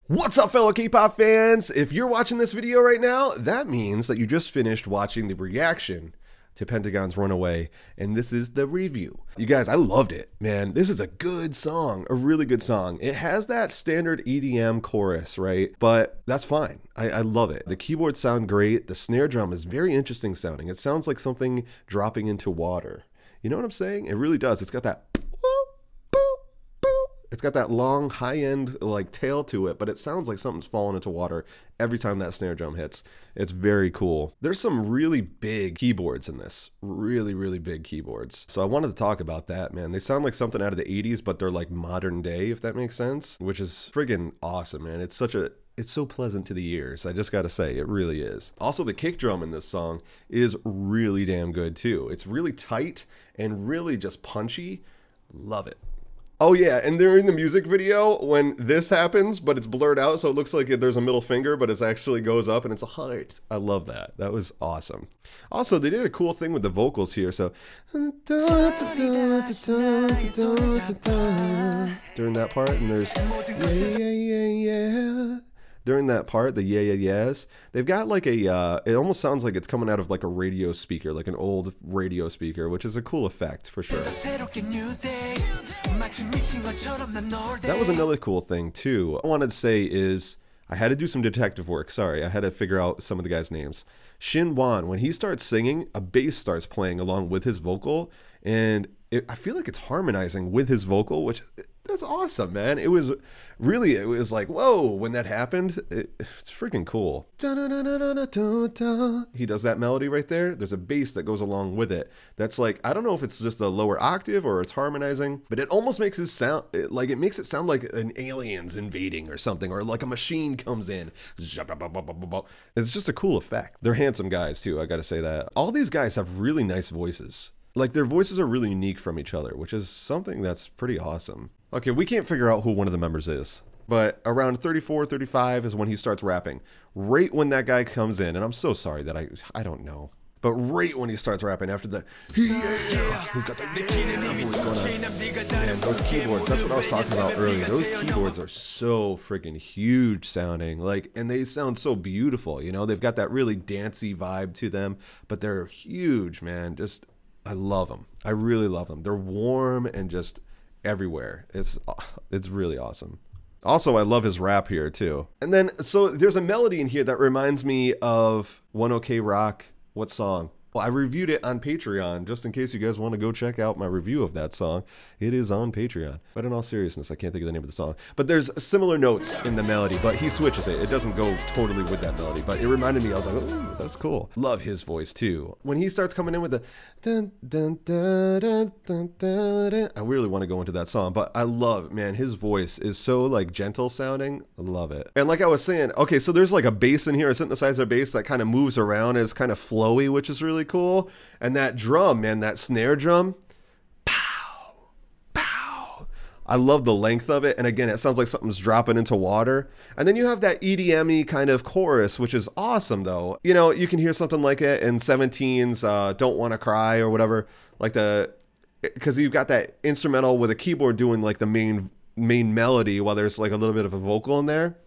What's up, fellow K-pop fans? If you're watching this video right now, that means that you just finished watching the reaction to Pentagon's Runaway, and this is the review. You guys, I loved it, man. This is a good song, a really good song. It has that standard EDM chorus, right? But that's fine. I love it. The keyboards sound great. The snare drum is very interesting sounding. It sounds like something dropping into water. You know what I'm saying? It really does. It's got that long high-end like tail to it, but it sounds like something's falling into water every time that snare drum hits. It's very cool. There's some really big keyboards in this. Really big keyboards. So I wanted to talk about that, man. They sound like something out of the 80s, but they're like modern day, if that makes sense, which is friggin' awesome, man. It's so pleasant to the ears. I just gotta say, it really is. Also, the kick drum in this song is really damn good too. It's really tight and really just punchy. Love it. Oh yeah, and during the music video, when this happens, but it's blurred out, so it looks like there's a middle finger, but it actually goes up and it's a heart. I love that. That was awesome. Also, they did a cool thing with the vocals here, so during that part, and there's yeah. During that part, the yes, they've got like a, it almost sounds like it's coming out of like a radio speaker, like an old radio speaker, which is a cool effect for sure. That was another cool thing too. I wanted to say is, I had to do some detective work, sorry, I had to figure out some of the guys' names. Shin Wan, when he starts singing, a bass starts playing along with his vocal, and I feel like it's harmonizing with his vocal, which... that's awesome, man. It was like, whoa, when that happened, it's freaking cool. He does that melody right there. There's a bass that goes along with it. That's like, I don't know if it's just a lower octave or it's harmonizing, but it almost makes it sound, it makes it sound like an alien's invading or something, or like a machine comes in. It's just a cool effect. They're handsome guys too, I gotta say that. All these guys have really nice voices. Like, their voices are really unique from each other, which is something that's pretty awesome. Okay, we can't figure out who one of the members is, but around 34, 35 is when he starts rapping. Right when that guy comes in, and I'm so sorry that I don't know. But right when he starts rapping after the, yeah, he's got the voice going on. Man, those keyboards, that's what I was talking about earlier. Those keyboards are so freaking huge sounding, like, and they sound so beautiful, you know? They've got that really dancey vibe to them, but they're huge, man. Just... I love them. I really love them. They're warm and just everywhere. It's really awesome. Also, I love his rap here too. And then, so there's a melody in here that reminds me of One OK Rock. What song? Well, I reviewed it on Patreon, just in case you guys want to go check out my review of that song. It is on Patreon. But in all seriousness, I can't think of the name of the song. But there's similar notes in the melody, but he switches it. It doesn't go totally with that melody, but it reminded me, I was like, oh, that's cool. Love his voice too. When he starts coming in with the dun, dun, dun, dun, dun, dun, dun, I really want to go into that song, but I love, man, his voice is so like gentle sounding. I love it. And like I was saying, okay, so there's like a bass in here, a synthesizer bass that kind of moves around and is kind of flowy, which is really cool. And that drum, man, that snare drum, pow, pow. I love the length of it. And again, it sounds like something's dropping into water. And then you have that EDM-y kind of chorus, which is awesome though. You know, you can hear something like it in 17's Don't Wanna Cry or whatever, like because you've got that instrumental with a keyboard doing like the main melody while there's like a little bit of a vocal in there.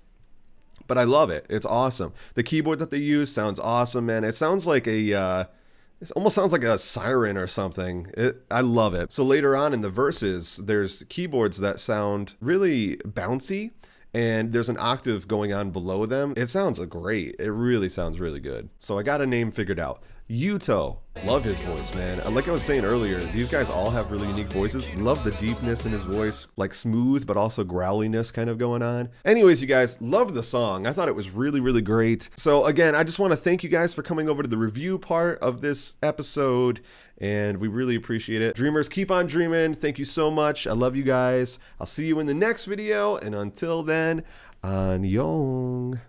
But I love it. It's awesome. The keyboard that they use sounds awesome, man. It sounds like it almost sounds like a siren or something. I love it. So later on in the verses, there's keyboards that sound really bouncy, and there's an octave going on below them. It sounds great. It really sounds really good. So I got a name figured out. Yuto. Love his voice, man. And like I was saying earlier, these guys all have really unique voices. Love the deepness in his voice, like smooth but also growliness kind of going on. Anyways, you guys, loved the song. I thought it was really great. So again, I just want to thank you guys for coming over to the review part of this episode, and we really appreciate it. Dreamers, keep on dreaming. Thank you so much. I love you guys. I'll see you in the next video, and until then, annyeong.